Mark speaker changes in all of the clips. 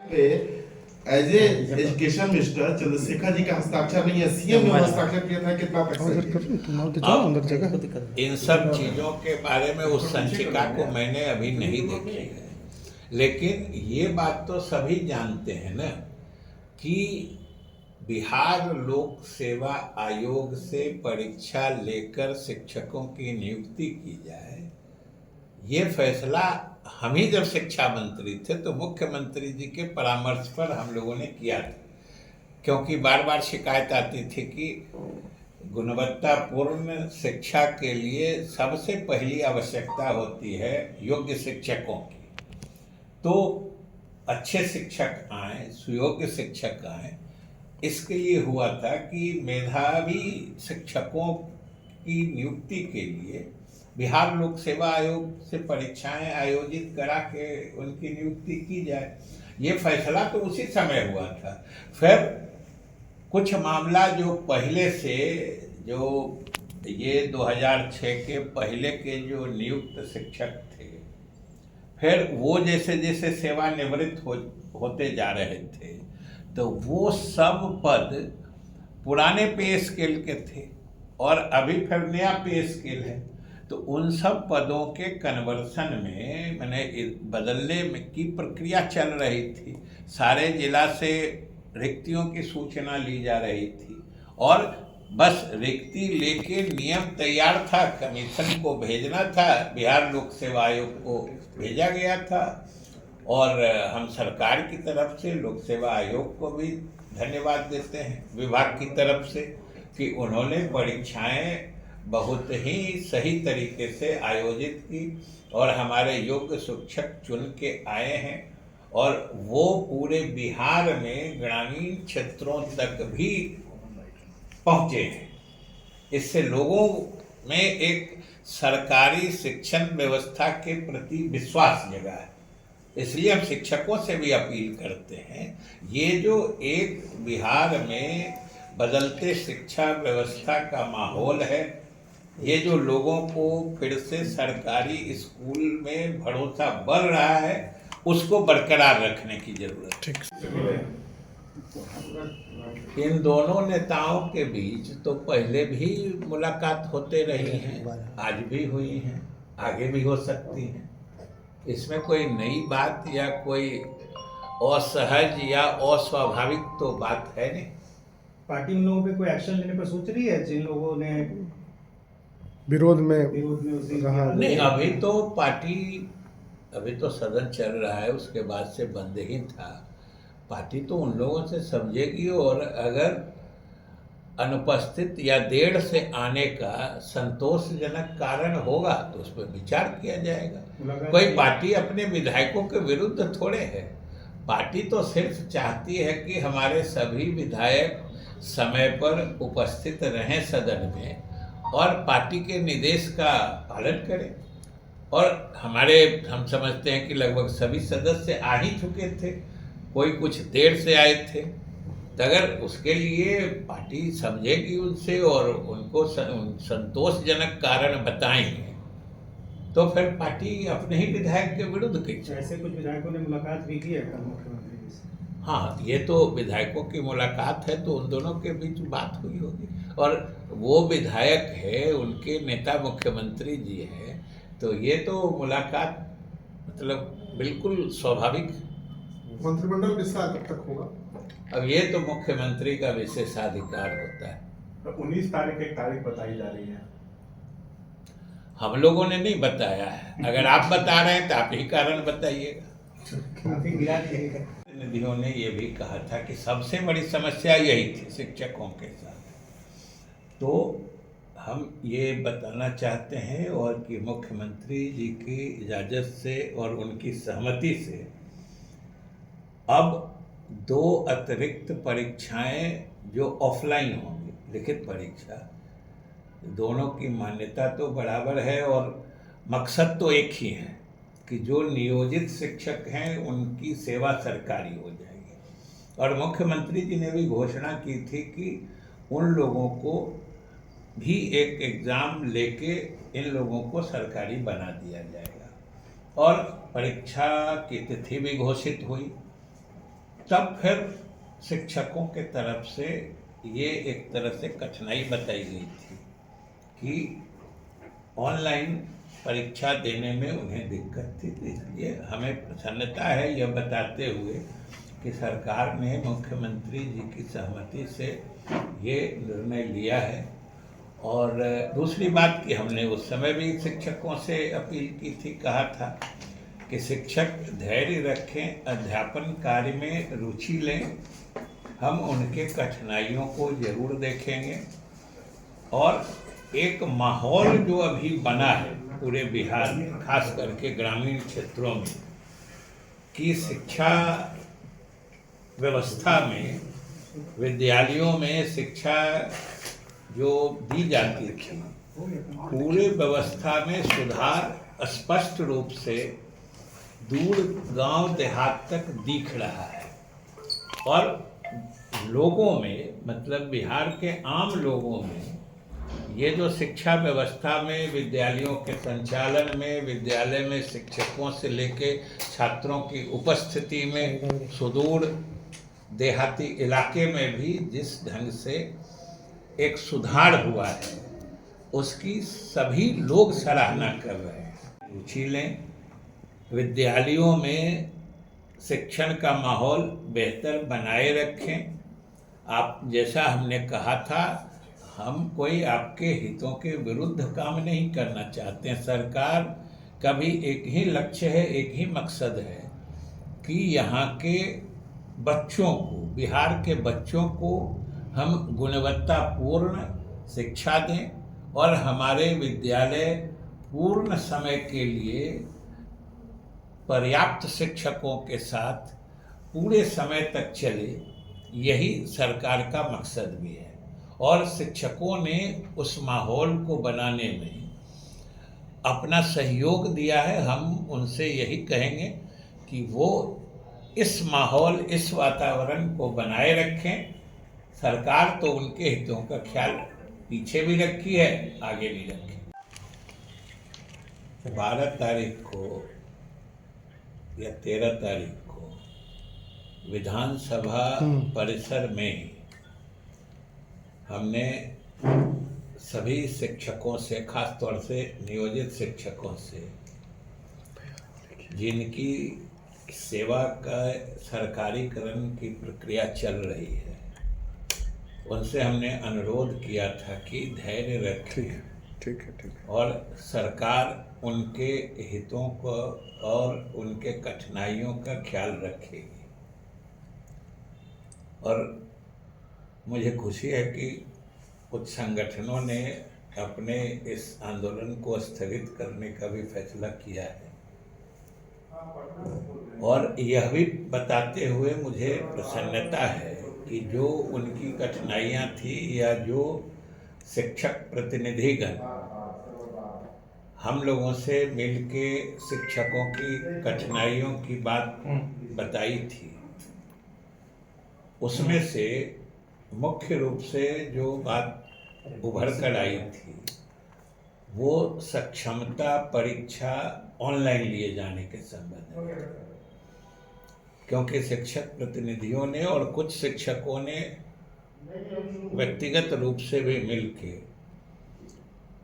Speaker 1: पे as a education minister Chandrashekhar ji का हस्ताक्षर नहीं है, सीएम ने हस्ताक्षर किया था, कितना तक सही है?
Speaker 2: अब इन सब चीज़ों के बारे में उस संचिका को मैंने अभी नहीं देखी है, लेकिन ये बात तो सभी जानते हैं ना कि बिहार लोक सेवा आयोग से परीक्षा लेकर शिक्षकों की नियुक्ति की जाए, ये फैसला हम ही जब शिक्षा मंत्री थे तो मुख्यमंत्री जी के परामर्श पर हम लोगों ने किया था, क्योंकि बार बार शिकायत आती थी कि गुणवत्तापूर्ण शिक्षा के लिए सबसे पहली आवश्यकता होती है योग्य शिक्षकों की। तो अच्छे शिक्षक आए, सुयोग्य शिक्षक आए, इसके लिए हुआ था कि मेधावी शिक्षकों की नियुक्ति के लिए बिहार लोक सेवा आयोग से परीक्षाएं आयोजित करा के उनकी नियुक्ति की जाए। ये फैसला तो उसी समय हुआ था। फिर कुछ मामला जो पहले से, जो ये 2006 के पहले के जो नियुक्त शिक्षक थे, फिर वो जैसे जैसे सेवानिवृत्त होते जा रहे थे तो वो सब पद पुराने पे स्केल के थे और अभी फिर नया पे स्केल है, तो उन सब पदों के कन्वर्सन में मैंने बदलने में की प्रक्रिया चल रही थी। सारे जिला से रिक्तियों की सूचना ली जा रही थी और बस रिक्ति लेके नियम तैयार था, कमीशन को भेजना था, बिहार लोक सेवा आयोग को भेजा गया था और हम सरकार की तरफ से लोक सेवा आयोग को भी धन्यवाद देते हैं, विभाग की तरफ से, कि उन्होंने परीक्षाएं बहुत ही सही तरीके से आयोजित की और हमारे योग्य शिक्षक चुन के आए हैं और वो पूरे बिहार में ग्रामीण क्षेत्रों तक भी पहुँचे हैं। इससे लोगों में एक सरकारी शिक्षण व्यवस्था के प्रति विश्वास जगा है। इसलिए हम शिक्षकों से भी अपील करते हैं, ये जो एक बिहार में बदलते शिक्षा व्यवस्था का माहौल है, ये जो लोगों को फिर से सरकारी स्कूल में भरोसा बढ़ रहा है, उसको बरकरार रखने की जरूरत है। इन दोनों नेताओं के बीच तो पहले भी मुलाकात होते रही हैं, आज भी हुई हैं, आगे भी हो सकती हैं। इसमें कोई नई बात या कोई असहज या अस्वाभाविक तो बात है नहीं।
Speaker 3: पार्टी उन लोगों पे कोई एक्शन लेने पर सोच रही है जिन लोगों ने
Speaker 4: विरोध में
Speaker 3: रहा?
Speaker 2: नहीं, अभी तो पार्टी, अभी तो सदन चल रहा है, उसके बाद से बंद ही था। पार्टी तो उन लोगों से समझेगी और अगर अनुपस्थित या देर से आने का संतोषजनक कारण होगा तो उस पर विचार किया जाएगा। कोई पार्टी अपने विधायकों के विरुद्ध थोड़े है, पार्टी तो सिर्फ चाहती है कि हमारे सभी विधायक समय पर उपस्थित रहें सदन में और पार्टी के निर्देश का पालन करें। और हम समझते हैं कि लगभग सभी सदस्य आ ही चुके थे, कोई कुछ देर से आए थे, तो अगर उसके लिए पार्टी समझेगी उनसे और उनको संतोषजनक कारण बताएंगे तो फिर पार्टी अपने ही विधायक के विरुद्ध की।
Speaker 3: ऐसे कुछ विधायकों ने मुलाकात भी की है कल मुख्यमंत्री से?
Speaker 2: हाँ, ये तो विधायकों की मुलाकात है तो उन दोनों के बीच बात हुई होगी और वो विधायक है, उनके नेता मुख्यमंत्री जी है, तो ये तो मुलाकात मतलब बिल्कुल स्वाभाविक।
Speaker 4: मंत्रिमंडल विस्तार कब तक होगा?
Speaker 2: अब ये तो मुख्यमंत्री का विशेषाधिकार होता है।
Speaker 5: तो 19 तारीख एक तारीख बताई जा रही है।
Speaker 2: हम लोगों ने नहीं बताया है, अगर आप बता रहे हैं तो आप ही कारण बताइएगा। प्रतिनिधियों ने ये भी कहा था कि सबसे बड़ी समस्या यही थी शिक्षकों के साथ, तो हम ये बताना चाहते हैं और कि मुख्यमंत्री जी की इजाज़त से और उनकी सहमति से अब 2 अतिरिक्त परीक्षाएं जो ऑफलाइन होंगी, लिखित परीक्षा, दोनों की मान्यता तो बराबर है और मकसद तो एक ही है कि जो नियोजित शिक्षक हैं उनकी सेवा सरकारी हो जाएगी। और मुख्यमंत्री जी ने भी घोषणा की थी कि उन लोगों को भी एक एग्ज़ाम लेके इन लोगों को सरकारी बना दिया जाएगा और परीक्षा की तिथि भी घोषित हुई तब फिर शिक्षकों के तरफ से ये एक तरह से कठिनाई बताई गई थी कि ऑनलाइन परीक्षा देने में उन्हें दिक्कत थी। इसलिए हमें प्रसन्नता है यह बताते हुए कि सरकार ने मुख्यमंत्री जी की सहमति से ये निर्णय लिया है। और दूसरी बात कि हमने उस समय भी शिक्षकों से अपील की थी, कहा था कि शिक्षक धैर्य रखें, अध्यापन कार्य में रुचि लें, हम उनके कठिनाइयों को जरूर देखेंगे। और एक माहौल जो अभी बना है पूरे बिहार में, खास करके ग्रामीण क्षेत्रों में, कि शिक्षा व्यवस्था में, विद्यालयों में शिक्षा जो दी जाती थी, पूरे व्यवस्था में सुधार स्पष्ट रूप से दूर गांव देहात तक दिख रहा है। और लोगों में, मतलब बिहार के आम लोगों में, ये जो शिक्षा व्यवस्था में, विद्यालयों के संचालन में, विद्यालय में शिक्षकों से लेके छात्रों की उपस्थिति में, सुदूर देहाती इलाके में भी जिस ढंग से एक सुधार हुआ है, उसकी सभी लोग सराहना कर रहे हैं। रुचि लें, विद्यालयों में शिक्षण का माहौल बेहतर बनाए रखें। आप जैसा हमने कहा था, हम कोई आपके हितों के विरुद्ध काम नहीं करना चाहते हैं। सरकार का भी एक ही लक्ष्य है, एक ही मकसद है कि यहाँ के बच्चों को, बिहार के बच्चों को हम गुणवत्तापूर्ण शिक्षा दें और हमारे विद्यालय पूर्ण समय के लिए पर्याप्त शिक्षकों के साथ पूरे समय तक चले, यही सरकार का मकसद भी है। और शिक्षकों ने उस माहौल को बनाने में अपना सहयोग दिया है। हम उनसे यही कहेंगे कि वो इस माहौल, इस वातावरण को बनाए रखें। सरकार तो उनके हितों का ख्याल पीछे भी रखी है, आगे भी रखें। 12 तारीख को या 13 तारीख को विधानसभा परिसर में हमने सभी शिक्षकों से, खास तौर से नियोजित शिक्षकों से, जिनकी सेवा का सरकारीकरण की प्रक्रिया चल रही है, उनसे हमने अनुरोध किया था कि धैर्य रखें।
Speaker 4: ठीक है।
Speaker 2: और सरकार उनके हितों को और उनके कठिनाइयों का ख्याल रखेगी। और मुझे खुशी है कि कुछ संगठनों ने अपने इस आंदोलन को स्थगित करने का भी फैसला किया है। और यह भी बताते हुए मुझे प्रसन्नता है कि जो उनकी कठिनाइयाँ थी, या जो शिक्षक प्रतिनिधिगण हम लोगों से मिलके शिक्षकों की कठिनाइयों की बात बताई थी, उसमें से मुख्य रूप से जो बात उभर कर आई थी, वो सक्षमता परीक्षा ऑनलाइन लिए जाने के संबंध में। क्योंकि शिक्षक प्रतिनिधियों ने और कुछ शिक्षकों ने व्यक्तिगत रूप से भी मिलके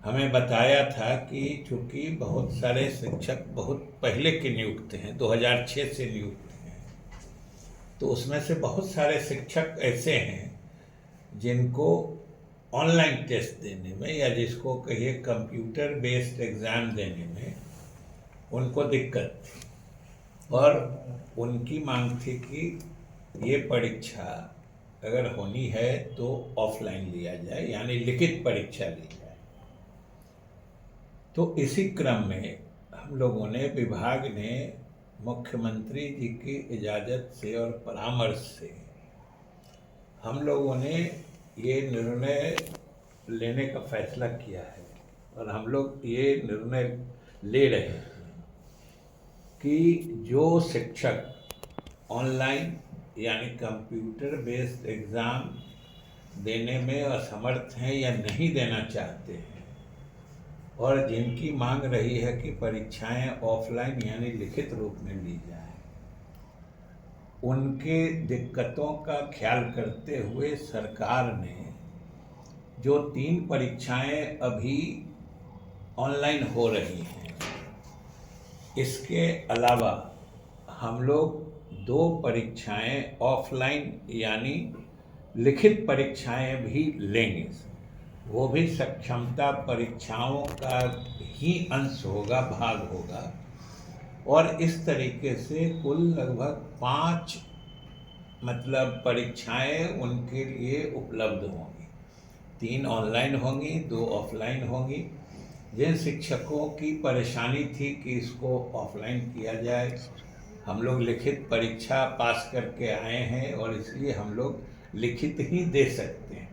Speaker 2: हमें बताया था कि चूंकि बहुत सारे शिक्षक बहुत पहले के नियुक्त हैं, 2006 से नियुक्त हैं, तो उसमें से बहुत सारे शिक्षक ऐसे हैं जिनको ऑनलाइन टेस्ट देने में, या जिसको कहिए कंप्यूटर बेस्ड एग्ज़ाम देने में उनको दिक्कत थी। और उनकी मांग थी कि ये परीक्षा अगर होनी है तो ऑफलाइन लिया जाए, यानी लिखित परीक्षा ली जाए। तो इसी क्रम में हम लोगों ने, विभाग ने मुख्यमंत्री जी की इजाज़त से और परामर्श से हम लोगों ने ये निर्णय लेने का फैसला किया है। और हम लोग ये निर्णय ले रहे हैं कि जो शिक्षक ऑनलाइन यानी कंप्यूटर बेस्ड एग्ज़ाम देने में असमर्थ हैं या नहीं देना चाहते हैं, और जिनकी मांग रही है कि परीक्षाएं ऑफलाइन यानी लिखित रूप में ली जाए, उनके दिक्कतों का ख्याल करते हुए सरकार ने जो 3 परीक्षाएं अभी ऑनलाइन हो रही हैं, इसके अलावा हम लोग 2 परीक्षाएं ऑफलाइन यानी लिखित परीक्षाएं भी लेंगे। वो भी सक्षमता परीक्षाओं का ही अंश होगा, भाग होगा। और इस तरीके से कुल लगभग 5 परीक्षाएं उनके लिए उपलब्ध होंगी। 3 ऑनलाइन होंगी, 2 ऑफलाइन होंगी। जिन शिक्षकों की परेशानी थी कि इसको ऑफलाइन किया जाए, हम लोग लिखित परीक्षा पास करके आए हैं और इसलिए हम लोग लिखित ही दे सकते हैं।